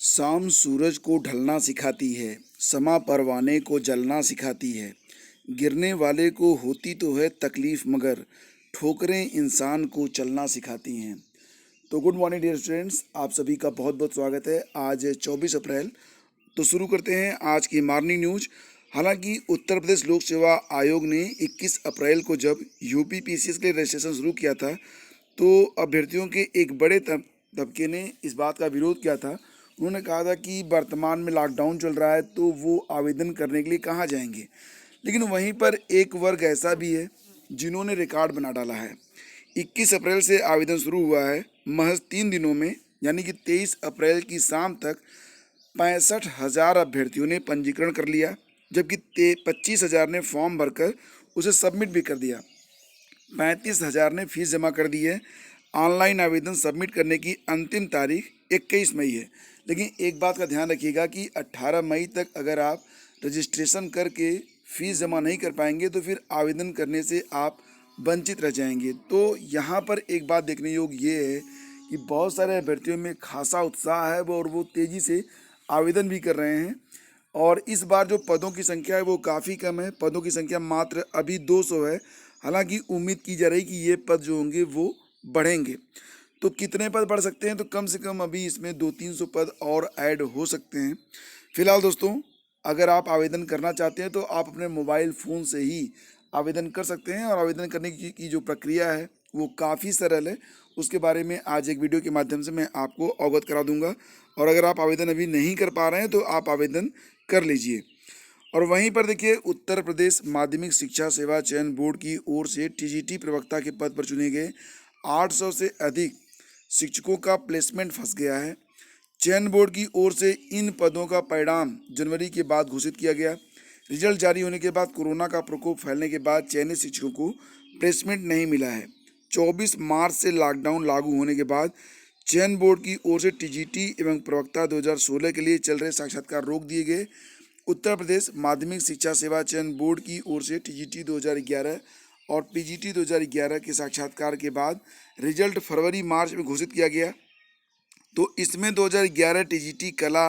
शाम सूरज को ढलना सिखाती है, समा परवाने को जलना सिखाती है। गिरने वाले को होती तो है तकलीफ मगर ठोकरें इंसान को चलना सिखाती हैं। तो गुड मॉर्निंग डियर स्टूडेंट्स, आप सभी का बहुत बहुत स्वागत है। आज 24 अप्रैल। तो शुरू करते हैं आज की मॉर्निंग न्यूज। हालांकि उत्तर प्रदेश लोक सेवा आयोग ने 21 अप्रैल को जब यूपी पीसीएस के लिए रजिस्ट्रेशन शुरू किया था, तो अभ्यर्थियों के एक बड़े तबके ने इस बात का विरोध किया था। उन्होंने कहा था कि वर्तमान में लॉकडाउन चल रहा है तो वो आवेदन करने के लिए कहाँ जाएंगे। लेकिन वहीं पर एक वर्ग ऐसा भी है जिन्होंने रिकॉर्ड बना डाला है। 21 अप्रैल से आवेदन शुरू हुआ है। महज 3 दिनों में यानी कि 23 अप्रैल की शाम तक 65,000 अभ्यर्थियों ने पंजीकरण कर लिया, जबकि 25,000 ने फॉर्म भरकर उसे सबमिट भी कर दिया। 35,000 ने फीस जमा कर दी है। ऑनलाइन आवेदन सबमिट करने की अंतिम तारीख 21 मई है। लेकिन एक बात का ध्यान रखिएगा कि 18 मई तक अगर आप रजिस्ट्रेशन करके फीस जमा नहीं कर पाएंगे तो फिर आवेदन करने से आप वंचित रह जाएंगे। तो यहाँ पर एक बात देखने योग्य ये है कि बहुत सारे अभ्यर्थियों में खासा उत्साह है और वो तेज़ी से आवेदन भी कर रहे हैं। और इस बार जो पदों की संख्या है वो काफ़ी कम है। पदों की संख्या मात्र अभी 200 है। हालांकि उम्मीद की जा रही कि ये पद जो होंगे वो बढ़ेंगे। तो कितने पद बढ़ सकते हैं? तो कम से कम अभी इसमें 200-300 पद और ऐड हो सकते हैं। फिलहाल दोस्तों, अगर आप आवेदन करना चाहते हैं तो आप अपने मोबाइल फ़ोन से ही आवेदन कर सकते हैं। और आवेदन करने की जो प्रक्रिया है वो काफ़ी सरल है। उसके बारे में आज एक वीडियो के माध्यम से मैं आपको अवगत करा दूंगा। और अगर आप आवेदन अभी नहीं कर पा रहे हैं तो आप आवेदन कर लीजिए। और वहीं पर देखिए, उत्तर प्रदेश माध्यमिक शिक्षा सेवा चयन बोर्ड की ओर से टीजीटी प्रवक्ता के पद पर चुने गए 800 से अधिक शिक्षकों का प्लेसमेंट फंस गया है। चयन बोर्ड की ओर से इन पदों का परिणाम जनवरी के बाद घोषित किया गया। रिजल्ट जारी होने के बाद कोरोना का प्रकोप फैलने के बाद चयनित शिक्षकों को प्लेसमेंट नहीं मिला है। 24 मार्च से लॉकडाउन लागू होने के बाद चयन बोर्ड की ओर से टीजीटी एवं प्रवक्ता 2016 के लिए चल रहे साक्षात्कार रोक दिए गए। उत्तर प्रदेश माध्यमिक शिक्षा सेवा चयन बोर्ड की ओर से टीजीटी 2011 और पीजीटी 2011 के साक्षात्कार के बाद रिजल्ट फरवरी मार्च में घोषित किया गया। तो इसमें 2011 टीजीटी कला,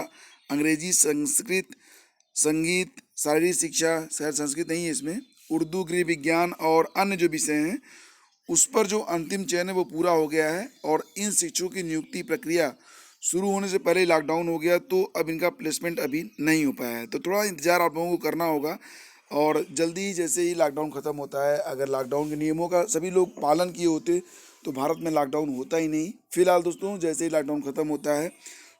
अंग्रेजी, संस्कृत, संगीत, शारीरिक शिक्षा, शायद संस्कृत नहीं है इसमें, उर्दू, गृह विज्ञान और अन्य जो विषय हैं उस पर जो अंतिम चयन है वो पूरा हो गया है। और इन शिक्षकों की नियुक्ति प्रक्रिया शुरू होने से पहले लॉकडाउन हो गया, तो अब इनका प्लेसमेंट अभी नहीं हो पाया है। तो थोड़ा इंतजार आप लोगों को करना होगा। और जल्दी ही जैसे ही लॉकडाउन ख़त्म होता है, अगर लॉकडाउन के नियमों का सभी लोग पालन किए होते तो भारत में लॉकडाउन होता ही नहीं। फिलहाल दोस्तों, जैसे ही लॉकडाउन ख़त्म होता है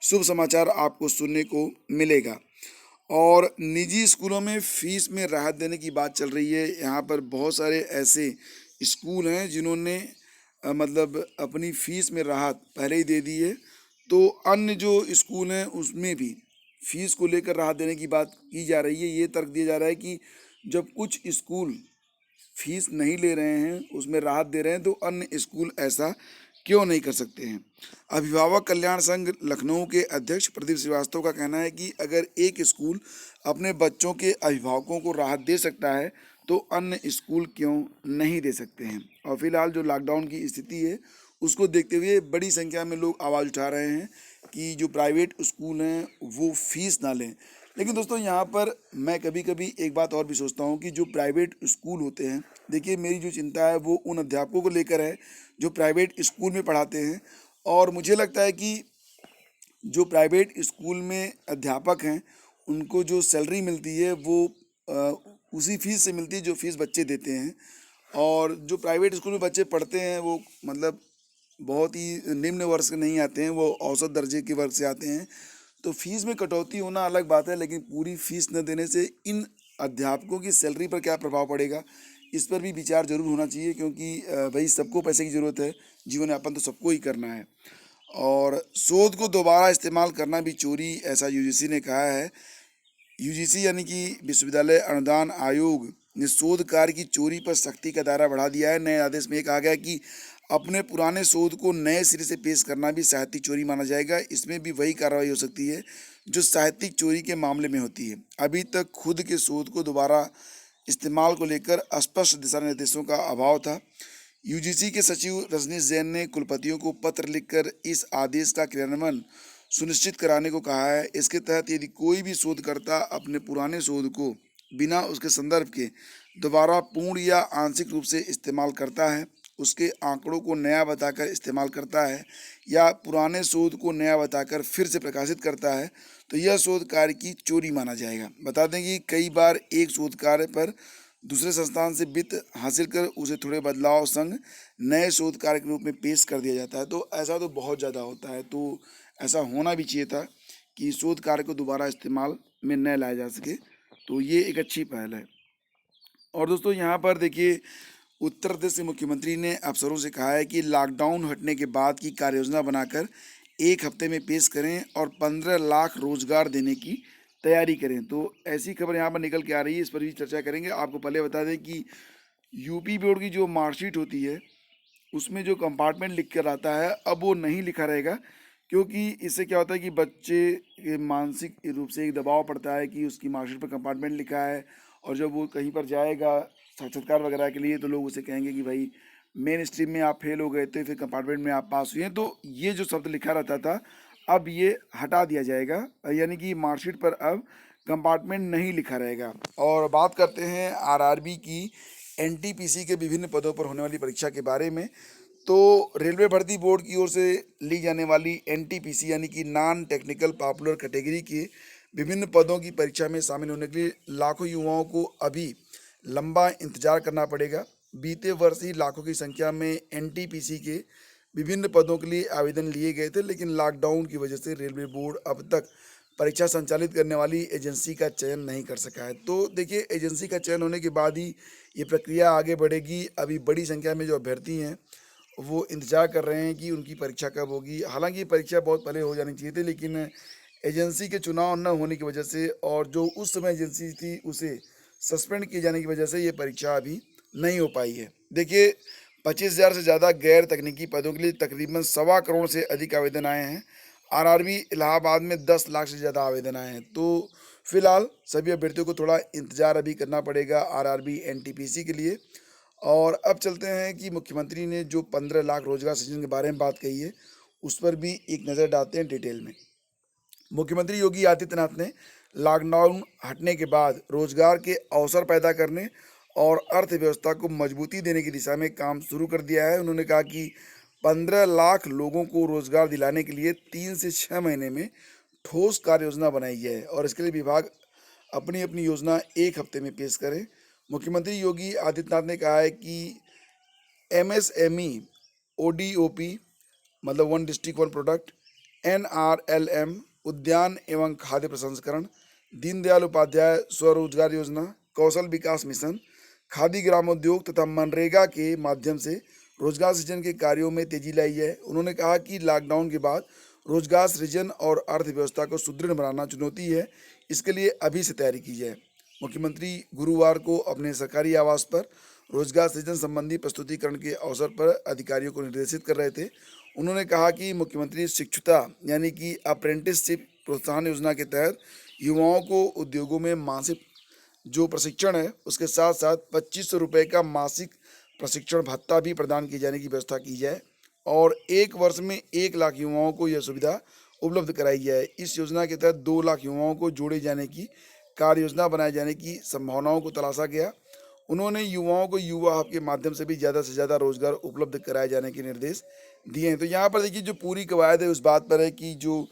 शुभ समाचार आपको सुनने को मिलेगा। और निजी स्कूलों में फीस में राहत देने की बात चल रही है। यहाँ पर बहुत सारे ऐसे स्कूल हैं जिन्होंने मतलब अपनी फीस में राहत पहले ही दे दी है। तो अन्य जो स्कूल हैं उसमें भी फीस को लेकर राहत देने की बात की जा रही है। ये तर्क दिया जा रहा है कि जब कुछ स्कूल फीस नहीं ले रहे हैं, उसमें राहत दे रहे हैं, तो अन्य स्कूल ऐसा क्यों नहीं कर सकते हैं। अभिभावक कल्याण संघ लखनऊ के अध्यक्ष प्रदीप श्रीवास्तव का कहना है कि अगर एक स्कूल अपने बच्चों के अभिभावकों को राहत दे सकता है तो अन्य स्कूल क्यों नहीं दे सकते हैं। और फिलहाल जो लॉकडाउन की स्थिति है उसको देखते हुए बड़ी संख्या में लोग आवाज़ उठा रहे हैं कि जो प्राइवेट स्कूल हैं वो फीस ना लें। लेकिन दोस्तों, यहाँ पर मैं कभी कभी एक बात और भी सोचता हूँ कि जो प्राइवेट स्कूल होते हैं, देखिए मेरी जो चिंता है वो उन अध्यापकों को लेकर है जो प्राइवेट स्कूल में पढ़ाते हैं। और मुझे लगता है कि जो प्राइवेट स्कूल में अध्यापक हैं उनको जो सैलरी मिलती है वो उसी फीस से मिलती है जो फीस बच्चे देते हैं। और जो प्राइवेट स्कूल में बच्चे पढ़ते हैं वो मतलब बहुत ही निम्न वर्ग से नहीं आते हैं, वो औसत दर्जे के वर्ग से आते हैं। तो फीस में कटौती होना अलग बात है, लेकिन पूरी फीस न देने से इन अध्यापकों की सैलरी पर क्या प्रभाव पड़ेगा, इस पर भी विचार जरूर होना चाहिए। क्योंकि भाई सबको पैसे की ज़रूरत है, जीवन यापन तो सबको ही करना है। और शोध को दोबारा इस्तेमाल करना भी चोरी, ऐसा यूजीसी ने कहा है। यूजीसी यानी कि विश्वविद्यालय अनुदान आयोग ने शोध कार्य की चोरी पर सख्ती का दायरा बढ़ा दिया है। नए आदेश में कहा गया है कि अपने पुराने शोध को नए सिरे से पेश करना भी साहित्यिक चोरी माना जाएगा। इसमें भी वही कार्रवाई हो सकती है जो साहित्यिक चोरी के मामले में होती है। अभी तक खुद के शोध को दोबारा इस्तेमाल को लेकर स्पष्ट दिशा निर्देशों का अभाव था। यूजीसी के सचिव रजनीश जैन ने कुलपतियों को पत्र लिखकर इस आदेश का क्रियान्वयन सुनिश्चित कराने को कहा है। इसके तहत यदि कोई भी शोधकर्ता अपने पुराने शोध को बिना उसके संदर्भ के दोबारा पूर्ण या आंशिक रूप से इस्तेमाल करता है, उसके आंकड़ों को नया बताकर इस्तेमाल करता है या पुराने शोध को नया बताकर फिर से प्रकाशित करता है, तो यह शोध कार्य की चोरी माना जाएगा। बता दें कि कई बार एक शोध कार्य पर दूसरे संस्थान से वित्त हासिल कर उसे थोड़े बदलाव संग नए शोध कार्य के रूप में पेश कर दिया जाता है। तो ऐसा तो बहुत ज़्यादा होता है, तो ऐसा होना भी चाहिए था कि शोध कार्य को दोबारा इस्तेमाल में न लाया जा सके। तो ये एक अच्छी पहल है। और दोस्तों यहाँ पर देखिए, उत्तर प्रदेश के मुख्यमंत्री ने अफसरों से कहा है कि लॉकडाउन हटने के बाद की कार्य योजना बनाकर 1 हफ्ते में पेश करें और 15 लाख रोजगार देने की तैयारी करें। तो ऐसी खबर यहाँ पर निकल के आ रही है, इस पर भी चर्चा करेंगे। आपको पहले बता दें कि यूपी बोर्ड की जो मार्कशीट होती है उसमें जो कंपार्टमेंट लिख कर आता है, अब वो नहीं लिखा रहेगा, क्योंकि इससे क्या होता है कि बच्चे के मानसिक रूप से एक दबाव पड़ता है कि उसकी मार्कशीट पर कंपार्टमेंट लिखा है, और जब वो कहीं पर जाएगा साक्षात्कार वगैरह के लिए तो लोग उसे कहेंगे कि भाई मेन स्ट्रीम में आप फेल हो गए थे, फिर कंपार्टमेंट में आप पास हुए हैं। तो ये जो शब्द लिखा रहता था अब ये हटा दिया जाएगा, यानी कि मार्कशीट पर अब कंपार्टमेंट नहीं लिखा रहेगा। और बात करते हैं आरआरबी की एनटीपीसी के विभिन्न पदों पर होने वाली परीक्षा के बारे में। तो रेलवे भर्ती बोर्ड की ओर से ली जाने वाली एनटीपीसी यानी कि नॉन टेक्निकल पॉपुलर कैटेगरी के विभिन्न पदों की परीक्षा में शामिल होने के लिए लाखों युवाओं को अभी लंबा इंतजार करना पड़ेगा। बीते वर्ष ही लाखों की संख्या में एनटीपीसी के विभिन्न पदों के लिए आवेदन लिए गए थे, लेकिन लॉकडाउन की वजह से रेलवे बोर्ड अब तक परीक्षा संचालित करने वाली एजेंसी का चयन नहीं कर सका है। तो देखिए, एजेंसी का चयन होने के बाद ही ये प्रक्रिया आगे बढ़ेगी। अभी बड़ी संख्या में जो अभ्यर्थी हैं वो इंतजार कर रहे हैं कि उनकी परीक्षा कब होगी। हालांकि ये परीक्षा बहुत पहले हो जानी चाहिए थी, लेकिन एजेंसी के चुनाव न होने की वजह से और जो उस समय एजेंसी थी उसे सस्पेंड किए जाने की वजह से ये परीक्षा अभी नहीं हो पाई है। देखिए, 25,000 से ज़्यादा गैर तकनीकी पदों के लिए तकरीबन 1.25 करोड़ से अधिक आवेदन आए हैं। आरआरबी इलाहाबाद में 10 लाख से ज़्यादा आवेदन आए हैं। तो फिलहाल सभी अभ्यर्थियों को थोड़ा इंतजार अभी करना पड़ेगा आरआरबी एनटीपीसी के लिए। और अब चलते हैं कि मुख्यमंत्री ने जो 15 लाख रोजगार सृजन के बारे में बात कही है उस पर भी एक नज़र डालते हैं डिटेल में। मुख्यमंत्री योगी आदित्यनाथ ने लॉकडाउन हटने के बाद रोजगार के अवसर पैदा करने और अर्थव्यवस्था को मजबूती देने की दिशा में काम शुरू कर दिया है। उन्होंने कहा कि 15 लाख लोगों को रोजगार दिलाने के लिए 3 से 6 महीने में ठोस कार्य योजना बनाई है और इसके लिए विभाग अपनी अपनी योजना 1 हफ्ते में पेश करें। मुख्यमंत्री योगी आदित्यनाथ ने कहा है कि एमएसएमई, ओडीओपी मतलब one district one product, NRLM, उद्यान एवं खाद्य प्रसंस्करण, दीनदयाल उपाध्याय स्वरोजगार योजना, कौशल विकास मिशन, खादी ग्रामोद्योग तथा मनरेगा के माध्यम से रोजगार सृजन के कार्यों में तेजी लाई है। उन्होंने कहा कि लॉकडाउन के बाद रोजगार सृजन और अर्थव्यवस्था को सुदृढ़ बनाना चुनौती है, इसके लिए अभी से तैयारी की जाए। मुख्यमंत्री गुरुवार को अपने सरकारी आवास पर रोजगार सृजन संबंधी प्रस्तुतिकरण के अवसर पर अधिकारियों को निर्देशित कर रहे थे। उन्होंने कहा कि मुख्यमंत्री शिक्षुता यानी कि अप्रेंटिसशिप प्रोत्साहन योजना के तहत युवाओं को उद्योगों में मासिक जो प्रशिक्षण है उसके साथ साथ 2500 रुपये का मासिक प्रशिक्षण भत्ता भी प्रदान किए जाने की व्यवस्था की जाए और 1 वर्ष में 1 लाख युवाओं को यह सुविधा उपलब्ध कराई जाए। इस योजना के तहत 2 लाख युवाओं को जोड़े जाने की कार्य योजना बनाए जाने की संभावनाओं को तलाशा गया। उन्होंने युवाओं को युवा हब के माध्यम से भी ज़्यादा से ज़्यादा रोजगार उपलब्ध कराए जाने के निर्देश दिए हैं। तो यहाँ पर देखिए, जो पूरी कवायद है उस बात पर है कि जो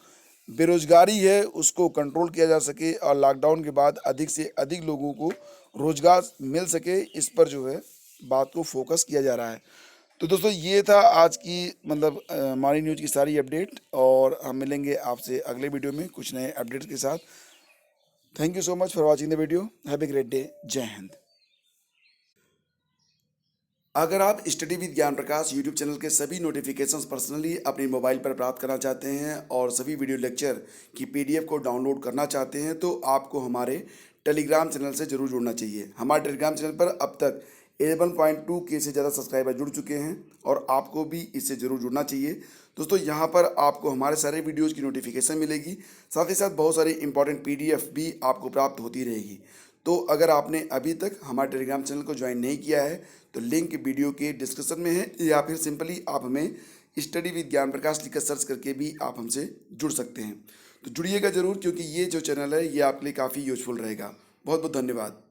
बेरोजगारी है उसको कंट्रोल किया जा सके और लॉकडाउन के बाद अधिक से अधिक लोगों को रोजगार मिल सके, इस पर जो है बात को फोकस किया जा रहा है। तो दोस्तों, ये था आज की मतलब हमारी न्यूज़ की सारी अपडेट, और हम मिलेंगे आपसे अगले वीडियो में कुछ नए अपडेट्स के साथ। Thank you so much for watching the video. Have a great day. जय हिंद। अगर आप स्टडी विद ज्ञान प्रकाश यूट्यूब चैनल के सभी नोटिफिकेशंस पर्सनली अपने मोबाइल पर प्राप्त करना चाहते हैं और सभी वीडियो लेक्चर की पीडीएफ को डाउनलोड करना चाहते हैं तो आपको हमारे टेलीग्राम चैनल से जरूर जुड़ना चाहिए। हमारे टेलीग्राम चैनल पर अब तक 11.2 के से ज़्यादा सब्सक्राइबर जुड़ चुके हैं और आपको भी इससे ज़रूर जुड़ना चाहिए। दोस्तों, यहाँ पर आपको हमारे सारे वीडियोज़ की नोटिफिकेशन मिलेगी, साथ ही साथ बहुत सारी इंपॉर्टेंट पीडीएफ भी आपको प्राप्त होती रहेगी। तो अगर आपने अभी तक हमारे टेलीग्राम चैनल को ज्वाइन नहीं किया है तो लिंक वीडियो के डिस्क्रिप्शन में है, या फिर सिंपली आप हमें स्टडी विद ज्ञान प्रकाश लिखकर सर्च करके भी आप हमसे जुड़ सकते हैं। तो जुड़िएगा ज़रूर, क्योंकि ये जो चैनल है ये आपके लिए काफ़ी यूजफुल रहेगा। बहुत बहुत धन्यवाद।